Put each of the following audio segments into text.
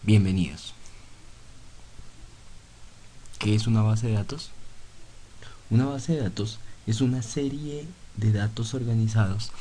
Bienvenidos. ¿Qué es una base de datos? Una base de datos es una serie de datos organizados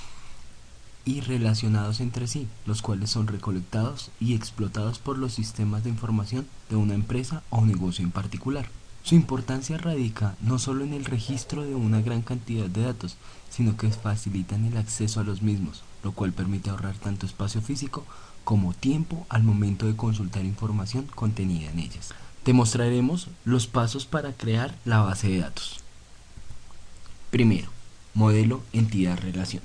y relacionados entre sí, los cuales son recolectados y explotados por los sistemas de información de una empresa o negocio en particular. Su importancia radica no solo en el registro de una gran cantidad de datos, sino que facilitan el acceso a los mismos, lo cual permite ahorrar tanto espacio físico como tiempo al momento de consultar información contenida en ellas. Te mostraremos los pasos para crear la base de datos. Primero, modelo entidad-relación.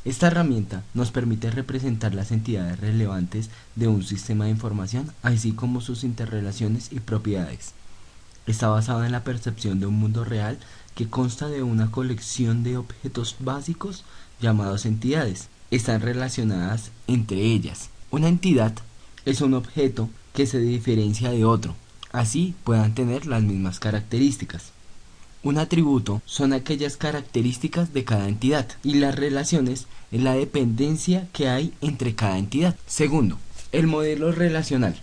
Esta herramienta nos permite representar las entidades relevantes de un sistema de información, así como sus interrelaciones y propiedades. Está basada en la percepción de un mundo real que consta de una colección de objetos básicos llamados entidades. Están relacionadas entre ellas. Una entidad es un objeto que se diferencia de otro, así puedan tener las mismas características. Un atributo son aquellas características de cada entidad y las relaciones es la dependencia que hay entre cada entidad. Segundo, el modelo relacional.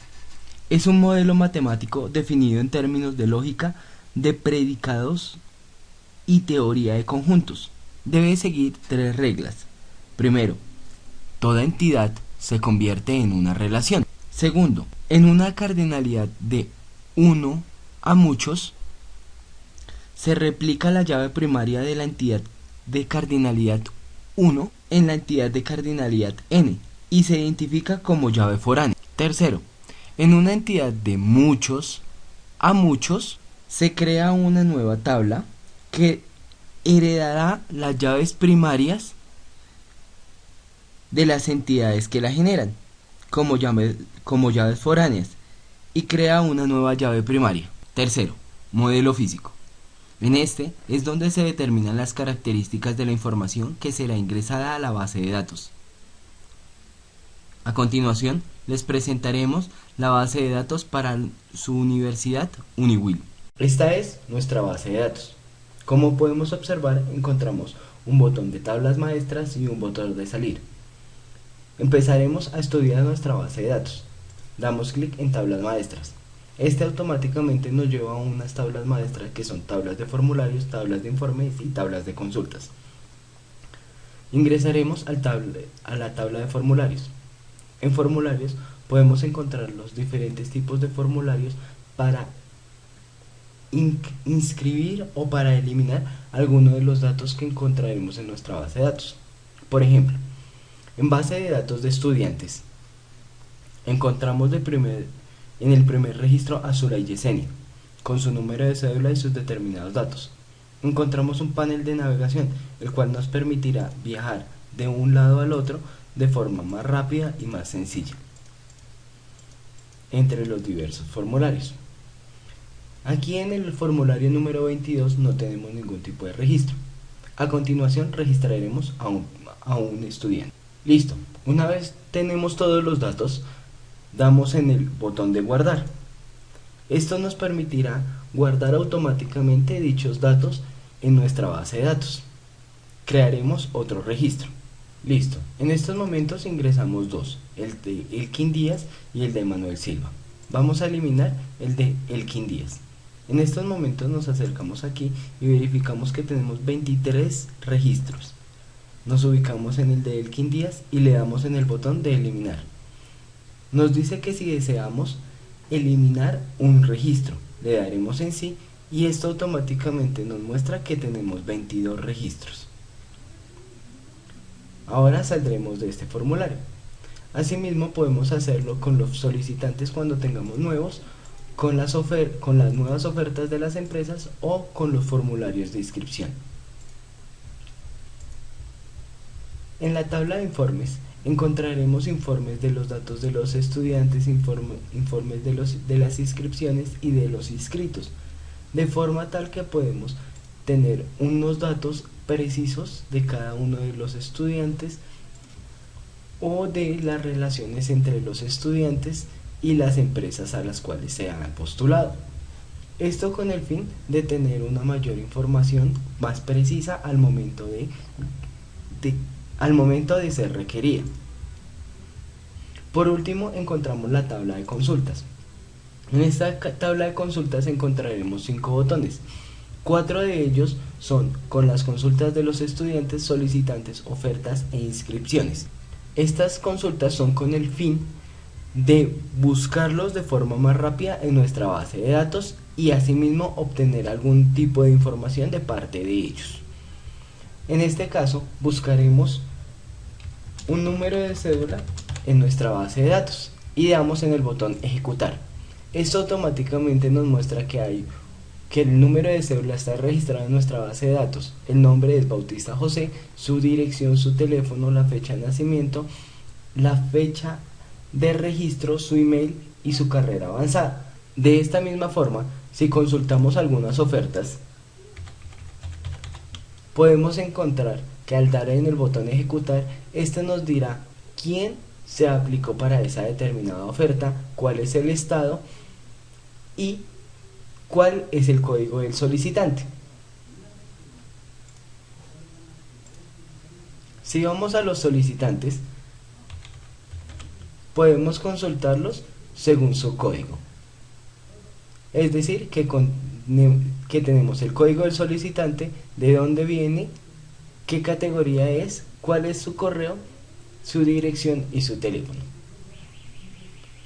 Es un modelo matemático definido en términos de lógica, de predicados y teoría de conjuntos. Debe seguir 3 reglas. Primero, toda entidad se convierte en una relación. Segundo, en una cardinalidad de 1 a muchos, se replica la llave primaria de la entidad de cardinalidad 1 en la entidad de cardinalidad n y se identifica como llave foránea. Tercero, en una entidad de muchos a muchos, se crea una nueva tabla que heredará las llaves primarias de las entidades que la generan, como llaves foráneas, y crea una nueva llave primaria. Tercero, modelo físico. En este es donde se determinan las características de la información que será ingresada a la base de datos. A continuación, les presentaremos la base de datos para su universidad Uniwil. Esta es nuestra base de datos. Como podemos observar, encontramos un botón de tablas maestras y un botón de salir. Empezaremos a estudiar nuestra base de datos. Damos clic en tablas maestras. Este automáticamente nos lleva a unas tablas maestras que son tablas de formularios, tablas de informes y tablas de consultas. Ingresaremos a la tabla de formularios. En formularios podemos encontrar los diferentes tipos de formularios para inscribir o para eliminar algunos de los datos que encontraremos en nuestra base de datos. Por ejemplo, en base de datos de estudiantes, encontramos en el primer registro a Zulay Yesenia, con su número de cédula y sus determinados datos. Encontramos un panel de navegación, el cual nos permitirá viajar de un lado al otro de forma más rápida y más sencilla entre los diversos formularios. Aquí en el formulario número 22 no tenemos ningún tipo de registro. A continuación registraremos a un estudiante. Listo, una vez tenemos todos los datos, damos en el botón de guardar. Esto nos permitirá guardar automáticamente dichos datos en nuestra base de datos. Crearemos otro registro. Listo, en estos momentos ingresamos dos, el de Elkin Díaz y el de Manuel Silva. Vamos a eliminar el de Elkin Díaz. En estos momentos nos acercamos aquí y verificamos que tenemos 23 registros. Nos ubicamos en el de Elkin Díaz y le damos en el botón de eliminar. Nos dice que si deseamos eliminar un registro, le daremos en sí y esto automáticamente nos muestra que tenemos 22 registros. Ahora saldremos de este formulario. Asimismo podemos hacerlo con los solicitantes cuando tengamos nuevos, con las nuevas ofertas de las empresas o con los formularios de inscripción. En la tabla de informes encontraremos informes de los datos de los estudiantes, informes de las inscripciones y de los inscritos, de forma tal que podemos tener unos datos precisos de cada uno de los estudiantes o de las relaciones entre los estudiantes y las empresas a las cuales se han postulado. Esto con el fin de tener una mayor información más precisa al momento de ser requerida. Por último, encontramos la tabla de consultas. En esta tabla de consultas encontraremos 5 botones. 4 de ellos son con las consultas de los estudiantes, solicitantes, ofertas e inscripciones. Estas consultas son con el fin de buscarlos de forma más rápida en nuestra base de datos y asimismo obtener algún tipo de información de parte de ellos. En este caso buscaremos un número de cédula en nuestra base de datos y damos en el botón ejecutar. Esto automáticamente nos muestra que el número de cédula está registrado en nuestra base de datos. El nombre es Bautista José, su dirección, su teléfono, la fecha de nacimiento, la fecha de registro, su email y su carrera avanzada. De esta misma forma, si consultamos algunas ofertas, podemos encontrar que al dar en el botón ejecutar, este nos dirá quién se aplicó para esa determinada oferta, cuál es el estado y cuál es el código del solicitante. Si vamos a los solicitantes, podemos consultarlos según su código. Es decir, que tenemos el código del solicitante, de dónde viene, qué categoría es, cuál es su correo, su dirección y su teléfono.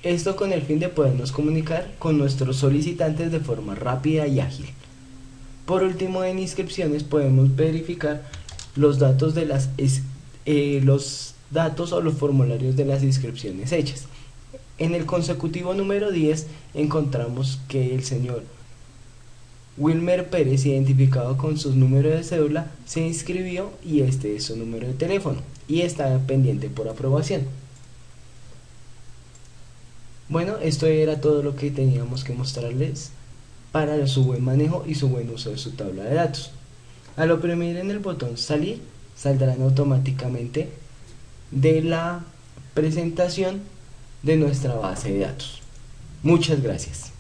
Esto con el fin de podernos comunicar con nuestros solicitantes de forma rápida y ágil. Por último, en inscripciones podemos verificar los datos los datos o los formularios de las inscripciones hechas. En el consecutivo número 10 encontramos que el señor Wilmer Pérez, identificado con su número de cédula, se inscribió y este es su número de teléfono y está pendiente por aprobación. Bueno, esto era todo lo que teníamos que mostrarles para su buen manejo y su buen uso de su tabla de datos. Al oprimir en el botón salir, saldrán automáticamente de la presentación de nuestra base de datos. Muchas gracias.